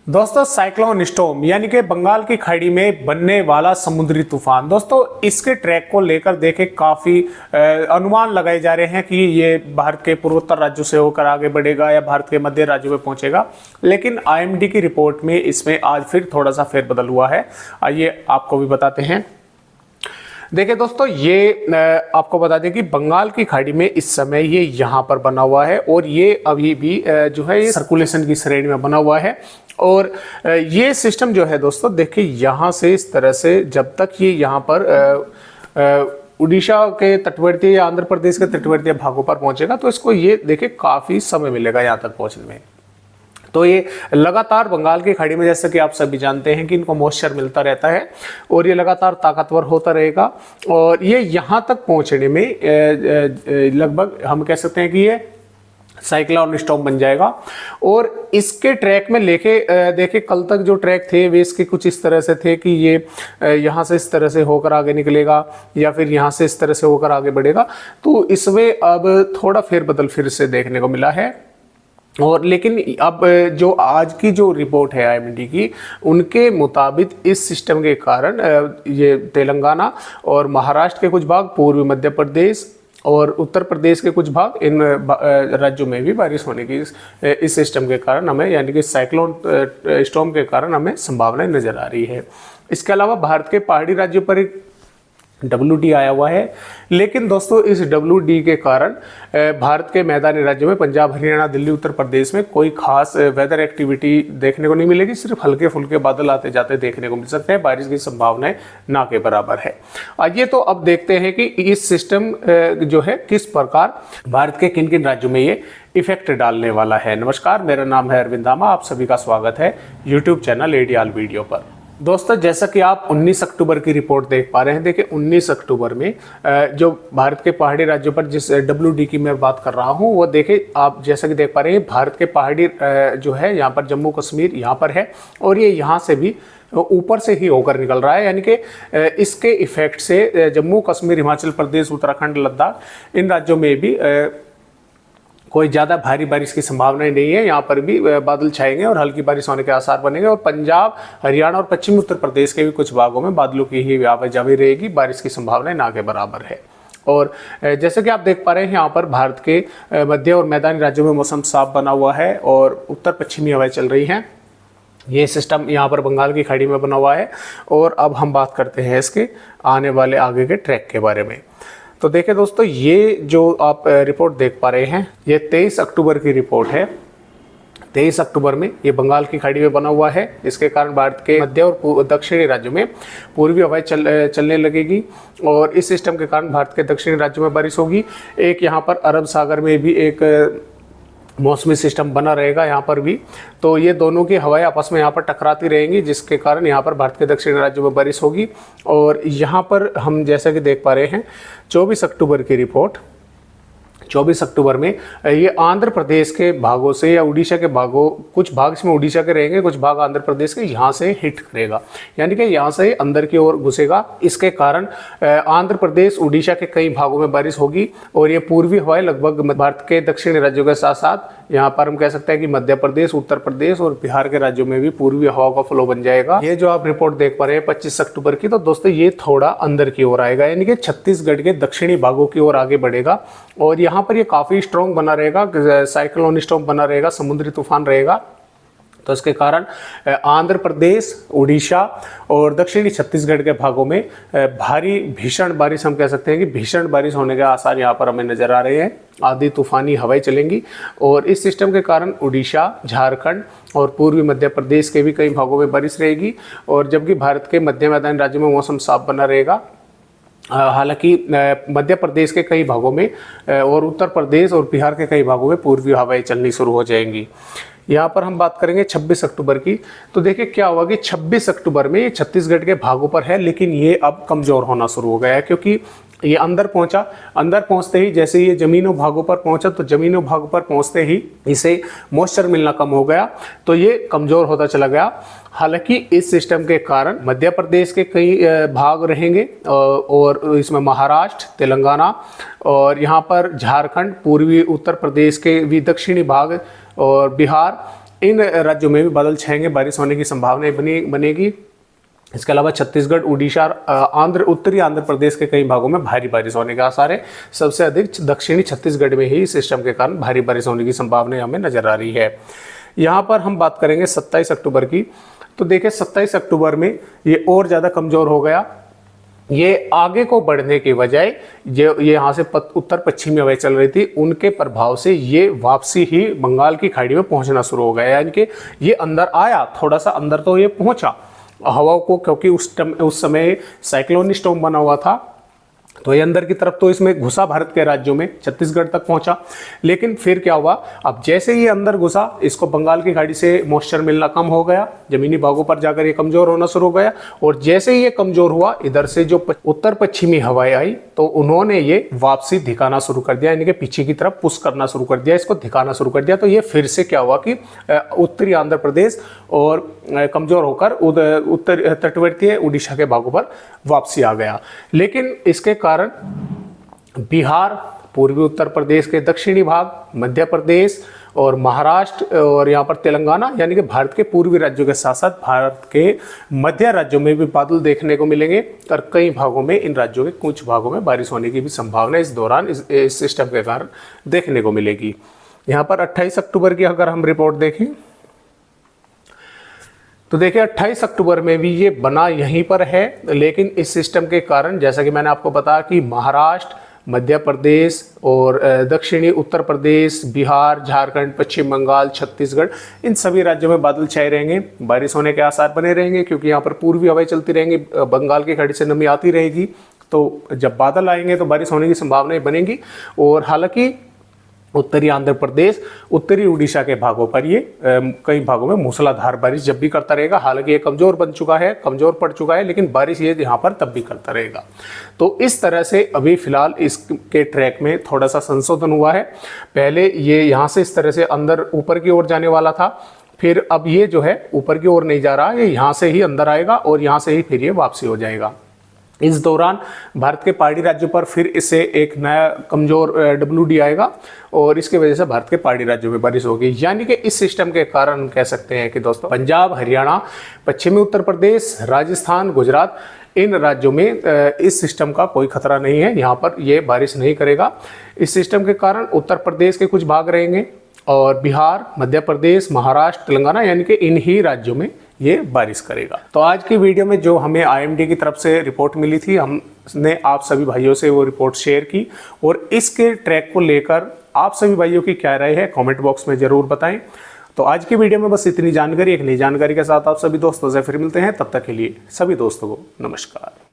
दोस्तों cyclone storm यानी कि बंगाल की खाड़ी में बनने वाला समुद्री तूफान, दोस्तों इसके ट्रैक को लेकर देखे काफी अनुमान लगाए जा रहे हैं कि ये भारत के पूर्वोत्तर राज्यों से होकर आगे बढ़ेगा या भारत के मध्य राज्यों में पहुंचेगा। लेकिन आईएमडी की रिपोर्ट में इसमें आज फिर थोड़ा सा फेरबदल हुआ है। आइए आपको भी बताते हैं। देखिए दोस्तों, ये आपको बता दें कि बंगाल की खाड़ी में इस समय ये यहाँ पर बना हुआ है और ये अभी भी जो है ये सर्कुलेशन की श्रेणी में बना हुआ है। और ये सिस्टम जो है दोस्तों, देखिए यहाँ से इस तरह से जब तक ये यहाँ पर उड़ीसा के तटवर्ती या आंध्र प्रदेश के तटवर्ती भागों पर पहुंचेगा तो इसको ये देखिए काफ़ी समय मिलेगा यहाँ तक पहुँचने में। तो ये लगातार बंगाल की खाड़ी में, जैसे कि आप सभी जानते हैं कि इनको मॉइस्चर मिलता रहता है और ये लगातार ताकतवर होता रहेगा और ये यहाँ तक पहुँचने में लगभग हम कह सकते हैं कि ये साइक्लोन स्टॉर्म बन जाएगा। और इसके ट्रैक में लेके देखिए कल तक जो ट्रैक थे वे इसके कुछ इस तरह से थे कि ये यहाँ से इस तरह से होकर आगे निकलेगा या फिर यहाँ से इस तरह से होकर आगे बढ़ेगा। तो इसमें अब थोड़ा फेरबदल फिर से देखने को मिला है। और लेकिन अब जो आज की जो रिपोर्ट है आईएमडी की, उनके मुताबिक इस सिस्टम के कारण ये तेलंगाना और महाराष्ट्र के कुछ भाग, पूर्वी मध्य प्रदेश और उत्तर प्रदेश के कुछ भाग, इन राज्यों में भी बारिश होने की इस सिस्टम के कारण हमें, यानी कि साइक्लोन स्टॉर्म के कारण हमें संभावनाएं नजर आ रही है। इसके अलावा भारत के पहाड़ी राज्यों पर एक WD आया हुआ है। लेकिन दोस्तों इस WD के कारण भारत के मैदानी राज्यों में, पंजाब, हरियाणा, दिल्ली, उत्तर प्रदेश में कोई खास वेदर एक्टिविटी देखने को नहीं मिलेगी। सिर्फ हल्के फुल्के बादल आते जाते देखने को मिल सकते हैं। बारिश की संभावनाएं ना के बराबर है। आइए तो अब देखते हैं कि इस सिस्टम जो है किस प्रकार भारत के किन किन राज्यों में ये इफेक्ट डालने वाला है। नमस्कार, मेरा नाम है अरविंद धामा। आप सभी का स्वागत है यूट्यूब चैनल एडियाल वीडियो पर। दोस्तों जैसा कि आप 19 अक्टूबर की रिपोर्ट देख पा रहे हैं, देखिए 19 अक्टूबर में जो भारत के पहाड़ी राज्यों पर जिस WD की मैं बात कर रहा हूं, वो देखिए आप जैसा कि देख पा रहे हैं, भारत के पहाड़ी जो है यहाँ पर जम्मू कश्मीर यहाँ पर है और ये यहाँ से भी ऊपर से ही होकर निकल रहा है। यानी कि इसके इफेक्ट से जम्मू कश्मीर, हिमाचल प्रदेश, उत्तराखंड, लद्दाख, इन राज्यों में भी कोई ज़्यादा भारी बारिश की संभावनाएं नहीं है। यहाँ पर भी बादल छाएंगे और हल्की बारिश होने के आसार बनेंगे। और पंजाब, हरियाणा और पश्चिमी उत्तर प्रदेश के भी कुछ भागों में बादलों की ही आवाजाही रहेगी। बारिश की संभावनाएं ना के बराबर है। और जैसे कि आप देख पा रहे हैं, यहाँ पर भारत के मध्य और मैदानी राज्यों में मौसम साफ बना हुआ है और उत्तर पश्चिमी हवाएं चल रही हैं। ये सिस्टम यहाँ पर बंगाल की खाड़ी में बना हुआ है। और अब हम बात करते हैं इसके आने वाले आगे के ट्रैक के बारे में। तो देखिए दोस्तों, ये जो आप रिपोर्ट देख पा रहे हैं, ये 23 अक्टूबर की रिपोर्ट है। 23 अक्टूबर में ये बंगाल की खाड़ी में बना हुआ है। इसके कारण भारत के मध्य और दक्षिणी राज्यों में पूर्वी हवाएं चलने लगेगी और इस सिस्टम के कारण भारत के दक्षिणी राज्यों में बारिश होगी। एक यहाँ पर अरब सागर में भी एक मौसमी सिस्टम बना रहेगा यहाँ पर भी। तो ये दोनों की हवाएं आपस में यहाँ पर टकराती रहेंगी, जिसके कारण यहाँ पर भारत के दक्षिणी राज्यों में बारिश होगी। और यहाँ पर हम जैसा कि देख पा रहे हैं 24 अक्टूबर की रिपोर्ट, 24 अक्टूबर में ये आंध्र प्रदेश के भागों से या उड़ीसा के भागों, कुछ भाग इसमें उड़ीसा के रहेंगे, कुछ भाग आंध्र प्रदेश के, यहाँ से हिट करेगा। यानी कि यहाँ से अंदर की ओर घुसेगा। इसके कारण आंध्र प्रदेश, उड़ीसा के कई भागों में बारिश होगी और ये पूर्वी हवाएं लगभग भारत के दक्षिणी राज्यों के साथ साथ यहाँ पर हम कह सकते हैं कि मध्य प्रदेश, उत्तर प्रदेश और बिहार के राज्यों में भी पूर्वी हवाओं का फ्लो बन जाएगा। ये जो आप रिपोर्ट देख पा रहे हैं 25 अक्टूबर की, तो दोस्तों ये थोड़ा अंदर की ओर आएगा, यानी कि छत्तीसगढ़ के दक्षिणी भागों की ओर आगे बढ़ेगा और यहाँ पर ये काफी स्ट्रॉन्ग बना रहेगा, साइक्लोन स्टॉर्म बना रहेगा, समुद्री तूफान रहेगा। तो इसके कारण आंध्र प्रदेश, उड़ीसा और दक्षिणी छत्तीसगढ़ के भागों में भारी भीषण बारिश, हम कह सकते हैं कि भीषण बारिश होने के आसार यहाँ पर हमें नजर आ रहे हैं। आधी तूफानी हवाएं चलेंगी और इस सिस्टम के कारण उड़ीसा, झारखंड और पूर्वी मध्य प्रदेश के भी कई भागों में बारिश रहेगी। और जबकि भारत के मध्य मैदानी राज्यों में मौसम साफ बना रहेगा। हालांकि मध्य प्रदेश के कई भागों में और उत्तर प्रदेश और बिहार के कई भागों में पूर्वी हवाएं चलनी शुरू हो जाएंगी। यहाँ पर हम बात करेंगे 26 अक्टूबर की। तो देखिए क्या हुआ कि 26 अक्टूबर में ये छत्तीसगढ़ के भागों पर है, लेकिन ये अब कमज़ोर होना शुरू हो गया है क्योंकि ये अंदर पहुंचा। अंदर पहुंचते ही जैसे ये जमीनों भागों पर पहुंचा, तो जमीनों भागों पर पहुंचते ही इसे मॉइस्चर मिलना कम हो गया, तो ये कमज़ोर होता चला गया। हालांकि इस सिस्टम के कारण मध्य प्रदेश के कई भाग रहेंगे और इसमें महाराष्ट्र, तेलंगाना और यहाँ पर झारखंड, पूर्वी उत्तर प्रदेश के भी दक्षिणी भाग और बिहार इन राज्यों में भी बादल छाएंगे, बारिश होने की संभावना बनेगी। इसके अलावा छत्तीसगढ़, उड़ीसा, उत्तरी आंध्र प्रदेश के कई भागों में भारी बारिश होने के आसार है। सबसे अधिक दक्षिणी छत्तीसगढ़ में ही इस सिस्टम के कारण भारी बारिश होने की संभावना हमें नजर आ रही है। यहाँ पर हम बात करेंगे 27 अक्टूबर की। तो देखिए 27 अक्टूबर में ये और ज़्यादा कमज़ोर हो गया। ये आगे को बढ़ने के बजाय ये यहाँ से उत्तर पश्चिमी हवाएं चल रही थी, उनके प्रभाव से ये वापसी ही बंगाल की खाड़ी में पहुंचना शुरू हो गया। यानी कि ये अंदर आया, थोड़ा सा अंदर तो ये पहुंचा हवाओं को, क्योंकि उस समय साइक्लोनिक स्टॉर्म बना हुआ था, तो ये अंदर की तरफ तो इसमें घुसा भारत के राज्यों में, छत्तीसगढ़ तक पहुंचा। लेकिन फिर क्या हुआ, अब जैसे ये अंदर घुसा, इसको बंगाल की खाड़ी से मॉइस्चर मिलना कम हो गया, जमीनी भागों पर जाकर ये कमजोर होना शुरू हो गया। और जैसे ही ये कमजोर हुआ, इधर से जो उत्तर पश्चिमी हवाएं आई तो उन्होंने ये वापसी दिखाना शुरू कर दिया, यानी कि पीछे की तरफ पुश करना शुरू कर दिया, इसको दिखाना शुरू कर दिया। तो ये फिर से क्या हुआ कि उत्तरी आंध्र प्रदेश और कमजोर होकर उत्तर तटवर्तीय उड़ीसा के भागों पर वापसी आ गया। लेकिन इसके कारण बिहार, पूर्वी उत्तर प्रदेश के दक्षिणी भाग, मध्य प्रदेश और महाराष्ट्र और यहाँ पर तेलंगाना, यानी कि भारत के पूर्वी राज्यों के साथ साथ भारत के मध्य राज्यों में भी बादल देखने को मिलेंगे। और कई भागों में, इन राज्यों के कुछ भागों में बारिश होने की भी संभावना इस दौरान इस सिस्टम के कारण देखने को मिलेगी। यहाँ पर 28 अक्टूबर की अगर हम रिपोर्ट देखें तो देखिए 28 अक्टूबर में भी ये बना यहीं पर है, लेकिन इस सिस्टम के कारण, जैसा कि मैंने आपको बताया कि महाराष्ट्र, मध्य प्रदेश और दक्षिणी उत्तर प्रदेश, बिहार, झारखंड, पश्चिम बंगाल, छत्तीसगढ़, इन सभी राज्यों में बादल छाए रहेंगे, बारिश होने के आसार बने रहेंगे, क्योंकि यहाँ पर पूर्वी हवाएं चलती रहेंगी, बंगाल की खाड़ी से नमी आती रहेगी। तो जब बादल आएंगे तो बारिश होने की संभावनाएं बनेगी। और हालांकि उत्तरी आंध्र प्रदेश, उत्तरी उड़ीसा के भागों पर ये कई भागों में मूसलाधार बारिश जब भी करता रहेगा। हालांकि ये कमजोर पड़ चुका है, लेकिन बारिश ये यहाँ पर तब भी करता रहेगा। तो इस तरह से अभी फिलहाल इसके ट्रैक में थोड़ा सा संशोधन हुआ है। पहले ये यहाँ से इस तरह से अंदर ऊपर की ओर जाने वाला था, फिर अब ये जो है ऊपर की ओर नहीं जा रहा, ये यहाँ से ही अंदर आएगा और यहाँ से ही फिर ये वापसी हो जाएगा। इस दौरान भारत के पहाड़ी राज्यों पर फिर इससे एक नया कमजोर WD आएगा और इसके वजह से भारत के पहाड़ी राज्यों में बारिश होगी। यानी कि इस सिस्टम के कारण हम कह सकते हैं कि दोस्तों पंजाब, हरियाणा, पश्चिमी उत्तर प्रदेश, राजस्थान, गुजरात, इन राज्यों में इस सिस्टम का कोई खतरा नहीं है, यहाँ पर ये बारिश नहीं करेगा। इस सिस्टम के कारण उत्तर प्रदेश के कुछ भाग रहेंगे और बिहार, मध्य प्रदेश, महाराष्ट्र, तेलंगाना, यानी कि इन ही राज्यों में ये बारिश करेगा। तो आज की वीडियो में जो हमें IMD की तरफ से रिपोर्ट मिली थी, हमने आप सभी भाइयों से वो रिपोर्ट शेयर की और इसके ट्रैक को लेकर आप सभी भाइयों की क्या राय है कमेंट बॉक्स में जरूर बताएं। तो आज की वीडियो में बस इतनी जानकारी, एक नई जानकारी के साथ आप सभी दोस्तों से फिर मिलते हैं। तब तक के लिए सभी दोस्तों को नमस्कार।